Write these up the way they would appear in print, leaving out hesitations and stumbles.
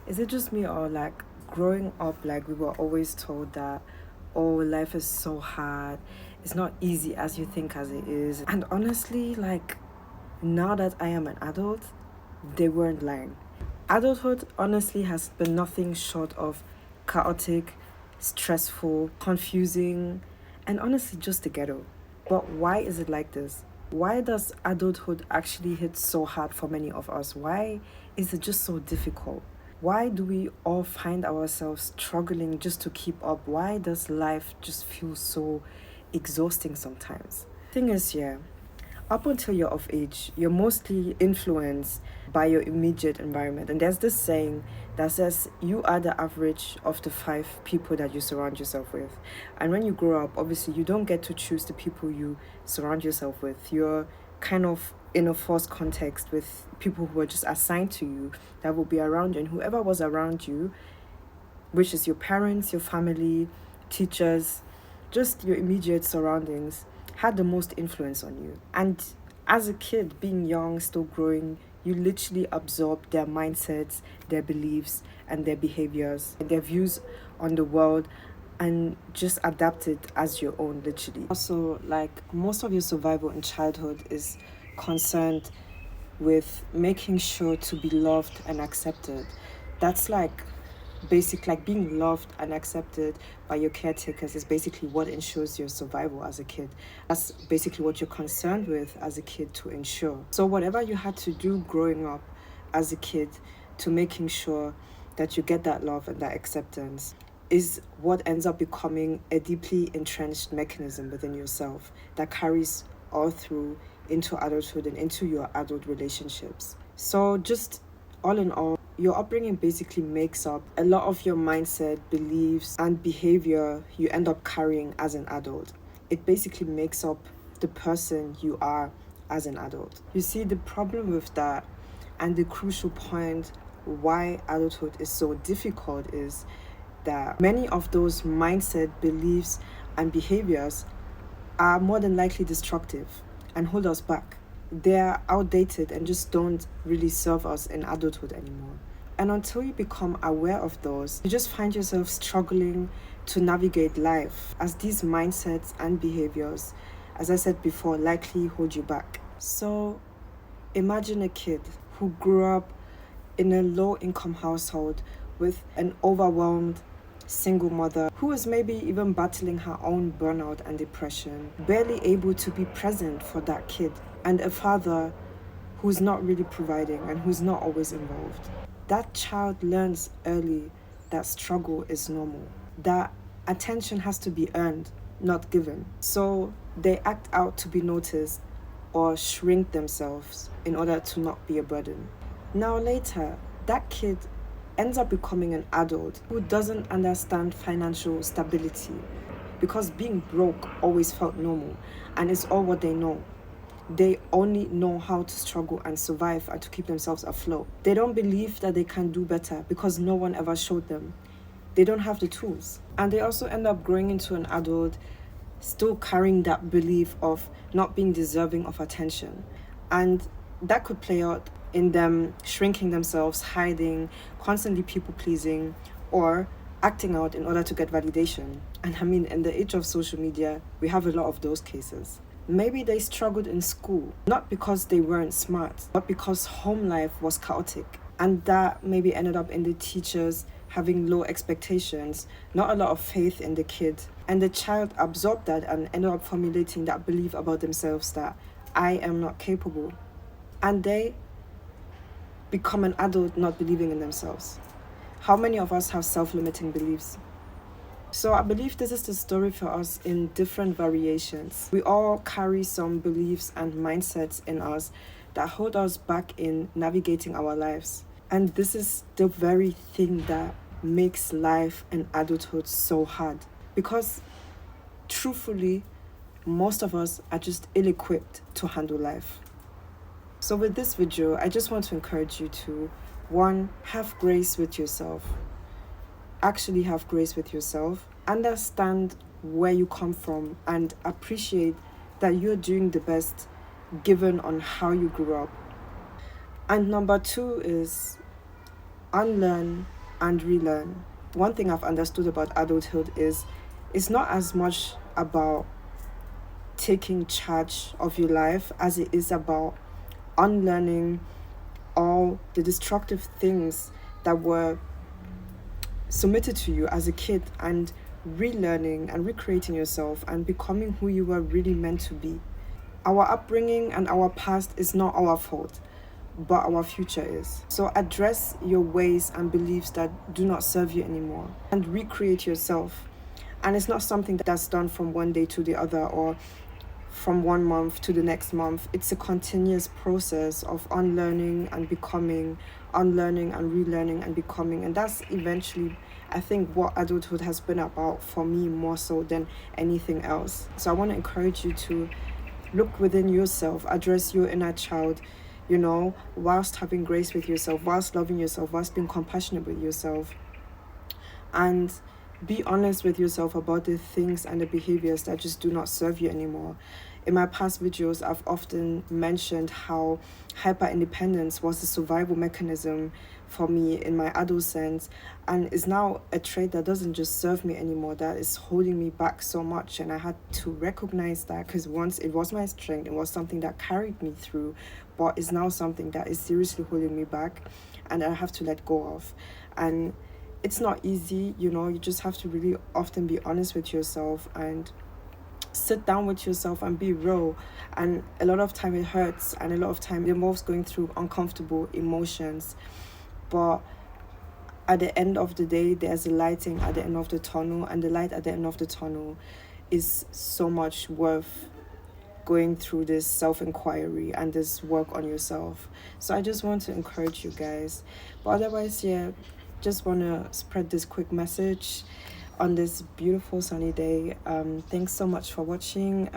Is it just me, or like growing up, like we were always told that, oh, life is so hard, it's not easy as you think as it is? And honestly, like now that I am an adult, they weren't lying. Adulthood honestly has been nothing short of chaotic, stressful, confusing, and honestly just the ghetto. But why is it like this? Why does adulthood actually hit so hard for many of us? Why is it just so difficult? Why do we all find ourselves struggling just to keep up? Why does life just feel so exhausting sometimes? Thing is, yeah, up until you're of age, you're mostly influenced by your immediate environment. And there's this saying that says you are the average of the 5 people that you surround yourself with. And when you grow up, obviously, you don't get to choose the people you surround yourself with. You're kind of in a forced context with people who are just assigned to you that will be around you. And whoever was around you, which is your parents, your family, teachers, just your immediate surroundings, had the most influence on you. And as a kid, being young, still growing, you literally absorb their mindsets, their beliefs, and their behaviors, and their views on the world, and just adapt it as your own, literally. Also, like most of your survival in childhood is concerned with making sure to be loved and accepted. That's like like being loved and accepted by your caretakers is basically what ensures your survival as a kid. That's basically what you're concerned with as a kid to ensure. So whatever you had to do growing up as a kid to making sure that you get that love and that acceptance is what ends up becoming a deeply entrenched mechanism within yourself that carries all through into adulthood and into your adult relationships. So just all in all, your upbringing basically makes up a lot of your mindset, beliefs, and behavior you end up carrying as an adult. It basically makes up the person you are as an adult. You see, the problem with that, and the crucial point why adulthood is so difficult, is that many of those mindset, beliefs, and behaviors are more than likely destructive and hold us back. They're outdated and just don't really serve us in adulthood anymore. And until you become aware of those, you just find yourself struggling to navigate life, as these mindsets and behaviors, as I said before, likely hold you back. So imagine a kid who grew up in a low income household with an overwhelmed single mother who is maybe even battling her own burnout and depression, barely able to be present for that kid, and a father who's not really providing and who's not always involved. That child learns early that struggle is normal, that attention has to be earned, not given. So they act out to be noticed or shrink themselves in order to not be a burden. Now, later, that kid ends up becoming an adult who doesn't understand financial stability because being broke always felt normal and it's all what they know. They only know how to struggle and survive and to keep themselves afloat. They don't believe that they can do better because no one ever showed them. They don't have the tools. And they also end up growing into an adult still carrying that belief of not being deserving of attention. And that could play out in them shrinking themselves, hiding, constantly people pleasing, or acting out in order to get validation. And I mean, in the age of social media, we have a lot of those cases. Maybe they struggled in school, not because they weren't smart, but because home life was chaotic. And that maybe ended up in the teachers having low expectations, not a lot of faith in the kid. And the child absorbed that and ended up formulating that belief about themselves that I am not capable. And they become an adult not believing in themselves. How many of us have self-limiting beliefs? So I believe this is the story for us in different variations. We all carry some beliefs and mindsets in us that hold us back in navigating our lives. And this is the very thing that makes life and adulthood so hard. Because truthfully, most of us are just ill-equipped to handle life. So with this video, I just want to encourage you to, 1, have grace with yourself. Actually have grace with yourself. Understand where you come from and appreciate that you're doing the best given on how you grew up. And number 2 is unlearn and relearn. One thing I've understood about adulthood is it's not as much about taking charge of your life as it is about unlearning all the destructive things that were submitted to you as a kid and relearning and recreating yourself and becoming who you were really meant to be. Our upbringing and our past is not our fault, but our future is. So address your ways and beliefs that do not serve you anymore and recreate yourself. And it's not something that's done from one day to the other or from one month to the next month. It's a continuous process of unlearning and becoming, unlearning and relearning and becoming. And that's eventually, I think, what adulthood has been about for me more so than anything else. So I want to encourage you to look within yourself, address your inner child, whilst having grace with yourself, whilst loving yourself, whilst being compassionate with yourself. And be honest with yourself about the things and the behaviors that just do not serve you anymore. In my past videos, I've often mentioned how hyper independence was a survival mechanism for me in my adolescence, and is now a trait that doesn't just serve me anymore, that is holding me back so much. And I had to recognize that, because once it was my strength, it was something that carried me through, but is now something that is seriously holding me back, and I have to let go of. And it's not easy, you just have to really often be honest with yourself and sit down with yourself and be real. And a lot of time it hurts, and a lot of time it involves going through uncomfortable emotions, but at the end of the day, there's a lighting at the end of the tunnel, and the light at the end of the tunnel is so much worth going through this self-inquiry and this work on yourself. So I just want to encourage you guys. But otherwise, yeah, just want to spread this quick message on this beautiful sunny day. Thanks so much for watching.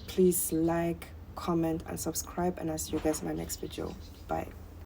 Please like, comment and subscribe, and I'll see you guys in my next video. Bye.